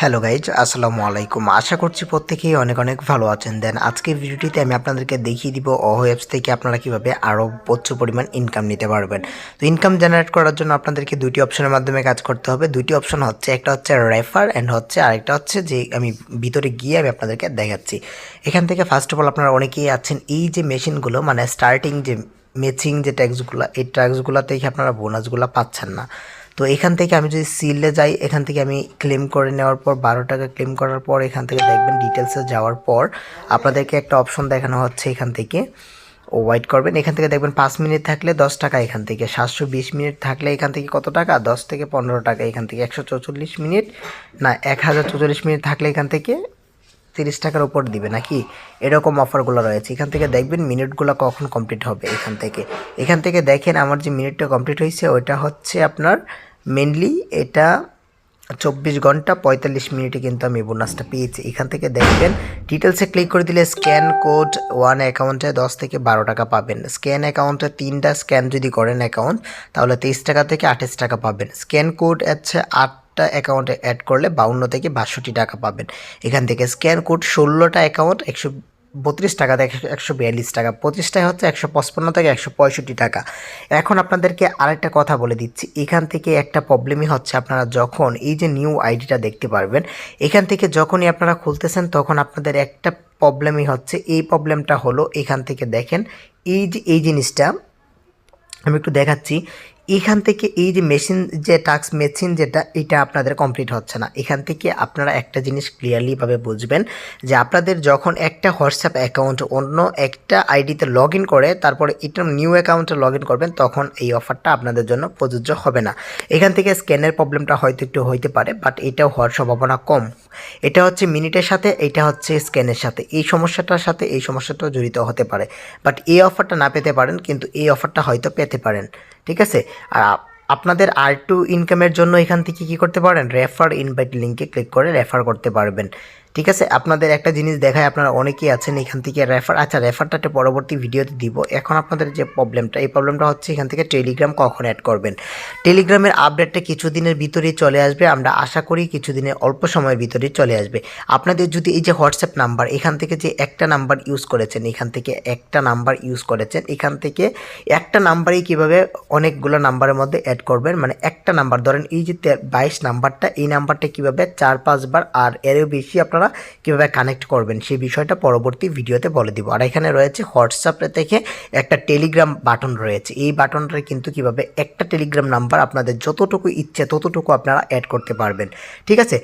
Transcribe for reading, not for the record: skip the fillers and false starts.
Hello guys, আসসালামু আলাইকুম। আশা করছি প্রত্যেকেই অনেক অনেক ভালো আছেন। দেন আজকের ভিডিওটিতে আমি আপনাদেরকে দেখিয়ে দিব অহো অ্যাপস থেকে আপনারা কিভাবে আরও প্রচুর পরিমাণ ইনকাম নিতে পারবেন। তো ইনকাম জেনারেট করার জন্য আপনাদেরকে দুইটি অপশনের মাধ্যমে কাজ করতে হবে। দুইটি অপশন হচ্ছে, একটা হচ্ছে রেফার অ্যান্ড আরেকটা হচ্ছে যে আমি ভিতরে গিয়ে আমি আপনাদেরকে দেখাচ্ছি। এখান থেকে ফার্স্ট অফ অল আপনারা অনেকেই আছেন এই যে মেশিনগুলো, মানে স্টার্টিং যে ম্যাচিং যে ট্যাক্সগুলো, এই ট্যাক্সগুলো থেকে আপনারা বোনাসগুলো পাচ্ছেন না। তো এখান থেকে আমি যদি সিলে যাই, এখান থেকে আমি ক্লেম করে নেওয়ার পর 12 টাকা ক্লেম করার পর এখান থেকে দেখবেন ডিটেলসে যাওয়ার পর আপনাদেরকে একটা অপশন দেখানো হচ্ছে। এখান থেকে ওয়াইট করবেন, এখান থেকে দেখবেন 5 মিনিট থাকলে 10 টাকা, এখান থেকে 720 মিনিট থাকলে এখান থেকে কত টাকা, 10 থেকে 15 টাকা, এখান থেকে 144 মিনিট না 1044 মিনিট থাকলে এখান থেকে 30 টাকার উপর দিবে নাকি, এরকম অফারগুলো রয়েছে। এখান থেকে দেখবেন মিনিটগুলো কখন কমপ্লিট হবে। এখান থেকে দেখেন আমার যে মিনিটটা কমপ্লিট হয়েছে ওইটা হচ্ছে আপনার মেনলি এটা 24 ঘন্টা 45 মিনিটে কিন্তু আমি বোনাসটা পেয়েছি। এখান থেকে দেখবেন ডিটেলসে ক্লিক করে দিলে স্ক্যান কোড 1 অ্যাকাউন্টে 10 থেকে 12 টাকা পাবেন। স্ক্যান অ্যাকাউন্টে 3টা স্ক্যান যদি করেন অ্যাকাউন্ট, তাহলে 23 টাকা থেকে 28 টাকা পাবেন। স্ক্যান কোড হচ্ছে 8টা অ্যাকাউন্টে অ্যাড করলে 52 থেকে 62 টাকা পাবেন। এখান থেকে স্ক্যান কোড 16টা অ্যাকাউন্ট 132 টাকা থেকে 142 টাকা, 25টায় হচ্ছে 155 থেকে 165 টাকা। এখন আপনাদেরকে আরেকটা কথা বলে দিচ্ছি, এখান থেকে একটা প্রবলেমই হচ্ছে, আপনারা যখন এই যে নিউ আইডিটা দেখতে পারবেন, এখান থেকে যখনই আপনারা খুলতেছেন তখন আপনাদের একটা প্রবলেমই হচ্ছে। এই প্রবলেমটা হলো, এখান থেকে দেখেন এই জিনিসটা আমি একটু দেখাচ্ছি। এখান থেকে এই যে মেশিন যে টাস্ক মেশিন যেটা, এটা আপনাদের কমপ্লিট হচ্ছে না। এখান থেকে আপনারা একটা জিনিস ক্লিয়ারলিভাবে বুঝবেন যে আপনাদের যখন একটা হোয়াটসঅ্যাপ অ্যাকাউন্ট অন্য একটা আইডিতে লগ ইন করে তারপরে এটা নিউ অ্যাকাউন্টে লগ ইন করবেন, তখন এই অফারটা আপনাদের জন্য প্রযোজ্য হবে না। এখান থেকে স্ক্যানের প্রবলেমটা হয়তো একটু হইতে পারে, বাট এটাও হওয়ার সম্ভাবনা কম। এটা হচ্ছে মিনিটের সাথে, এটা হচ্ছে স্ক্যানের সাথে, এই সমস্যাটার সাথে এই সমস্যাটাও জড়িত হতে পারে। বাট এই অফারটা না পেতে পারেন, কিন্তু এই অফারটা হয়তো পেতে পারেন। ঠিক আছে। আর আপনাদের আর2 ইনকামের জন্য এখান থেকে কী করতে পারেন, রেফার ইনভাইট লিঙ্কে ক্লিক করে রেফার করতে পারবেন। ঠিক আছে। আপনাদের একটা জিনিস দেখায়, আপনারা অনেকেই আছেন এখান থেকে রেফারটা একটা পরবর্তী ভিডিওতে দিব। এখন আপনাদের যে প্রবলেমটা, এই প্রবলেমটা হচ্ছে এখান থেকে টেলিগ্রাম কখন অ্যাড করবেন। টেলিগ্রামের আপডেটটা কিছুদিনের ভিতরেই চলে আসবে, আমরা আশা করি কিছুদিনের অল্প সময়ের ভিতরেই চলে আসবে। আপনাদের যদি এই যে হোয়াটসঅ্যাপ নাম্বার, এখান থেকে যে একটা নাম্বার ইউজ করেছেন, এখান থেকে একটা নাম্বার ইউজ করেছেন, এখান থেকে একটা নাম্বারেই কীভাবে অনেকগুলো নাম্বারের মধ্যে অ্যাড করবেন, মানে একটা নাম্বার ধরেন এই যে 22 নাম্বারটা, এই নাম্বারটা কীভাবে 4-5 বার আর এরও বেশি আপনারা কীভাবে কানেক্ট করবেন, সেই বিষয়টা পরবর্তী ভিডিওতে বলে দিব। আর এখানে রয়েছে হোয়াটসঅ্যাপে থেকে একটা টেলিগ্রাম বাটন রয়েছে, এই বাটনটা কিন্তু কীভাবে একটা টেলিগ্রাম নাম্বার আপনাদের যতটুকু ইচ্ছে ততটুকু আপনারা অ্যাড করতে পারবেন। ঠিক আছে।